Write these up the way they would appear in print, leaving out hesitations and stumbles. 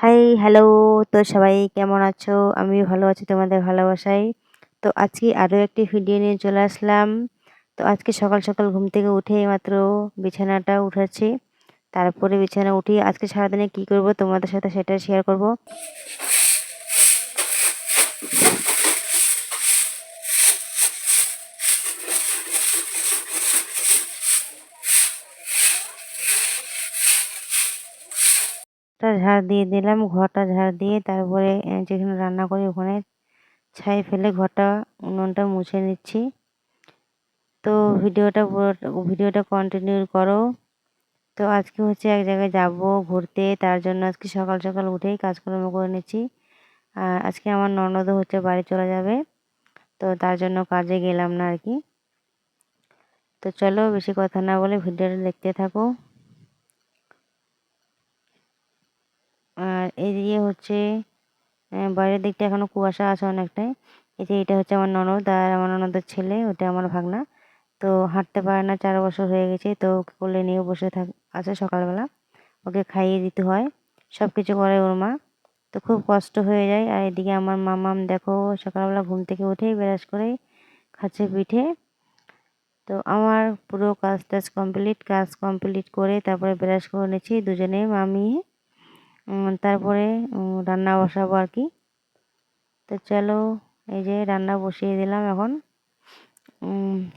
High, hello. তো সবাই কেমন আছো? আমিও ভালো আছি তোমাদের ভালোবাসায়। তো আজকে আরও একটি ভিডিও নিয়ে চলে আসলাম। তো আজকে সকাল সকাল ঘুম থেকে উঠে মাত্র বিছানাটা উঠাচ্ছি। তারপরে বিছানা উঠিয়ে আজকে সারাদিনে কি করব তোমাদের সাথে সেটা শেয়ার করব। ঝাড় দিয়ে দিলাম, ঘরটা ঝাড় দিয়ে তারপরে যেখানে রান্না করি ওখানে ছাই ফেলে ঘরটা উনুনটা মুছে নিচ্ছি। তো ভিডিওটা কন্টিনিউ করো। তো আজকে হচ্ছে এক জায়গায় যাব ঘুরতে, তার জন্য আজকে সকাল সকাল উঠেই কাজকর্ম করে নিচ্ছি। আর আজকে আমার ননদও হচ্ছে বাড়ি চলে যাবে, তো তার জন্য কাজে গেলাম না আর কি। তো চলো বেশি কথা না বলে ভিডিওটা দেখতে থাকো। আর এদিকে হচ্ছে বাইরের দিকটা এখনো কুয়াশা আছে অনেকটাই। এই যে এটা হচ্ছে আমার ননদ আর আমার ননদের ছেলে, ওটা আমার ভাগনা। তো হাঁটতে পারে না, 4 বছর হয়ে গেছে, তো ওকে কোলে নিয়ে বসে আছে সকালবেলা। ওকে খাইয়ে দিতে হয়, সব কিছু করে ওর মা। তো খুব কষ্ট হয়ে যায়। আর এদিকে আমার মামাম দেখো সকালবেলা ঘুম থেকে উঠেই ব্রাশ করে খাচ্ছে পিঠে। তো আমার পুরো কাজ কমপ্লিট করে তারপরে ব্রাশ করে নিচ্ছি দুজনে মামি। তারপরে রান্না বসাবো আর কি। তো চলো, এই যে রান্না বসিয়ে দিলাম এখন।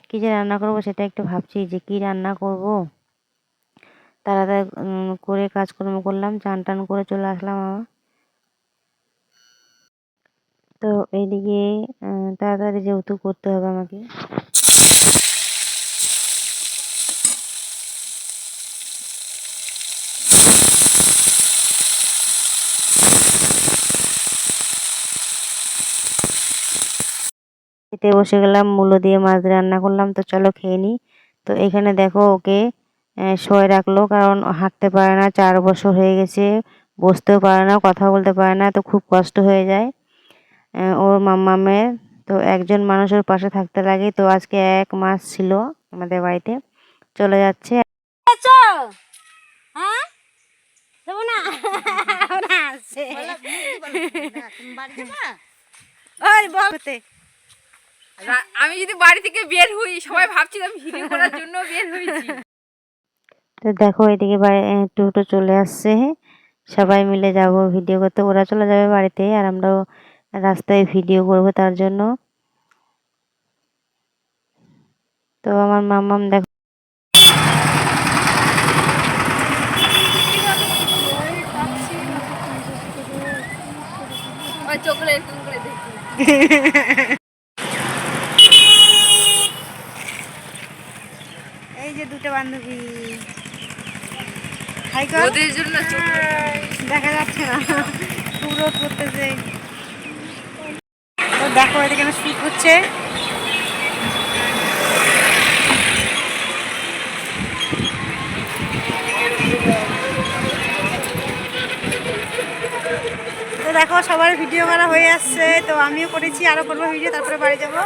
কী যে রান্না করবো সেটা একটু ভাবছি যে কি রান্না করব। তাড়াতাড়ি করে কাজকর্ম করলাম, চান টান করে চলে আসলাম আমার। তো এইদিকে তাড়াতাড়ি যেহেতু করতে হবে আমাকে, খেতে বসে গেলাম। মূলো দিয়ে মাছ দিয়ে রান্না করলাম। তো চলো খেয়ে নিই। তো এখানে দেখো ওকে শোয়ে রাখলো, কারণ হাঁটতে পারে না, 4 বছর হয়ে গেছে, বসতেও পারে না, কথা বলতে পারে না, তো খুব কষ্ট হয়ে যায় ওর মাম্মামের। তো একজন মানুষের পাশে থাকতে লাগে। তো আজকে 1 মাস ছিল আমাদের বাড়িতে, চলে যাচ্ছে। হ্যাঁ না আমি যদি বাড়ি থেকে বের হই সবাই ভাবছিলাম ভিডিও করার জন্য বের হয়েছি। তো দেখো এদিকে টোটো চলে আসছে, সবাই মিলে যাব ভিডিও করতে। ওরা চলে যাবে বাড়িতে আর আমরাও রাস্তায় ভিডিও করব তার জন্য। তো আমার মাম্মাম দেখো এই যে দুটো বান্ধবী ওদের জন্য দেখা যাচ্ছে না, খুব রোদ করতেছে। তো দেখো এদিকে শুট হচ্ছে। তো দেখো সবার ভিডিও করা হয়ে আসছে, তো আমিও করেছি, আরো করবো ভিডিও, তারপরে বাড়ি যাবো।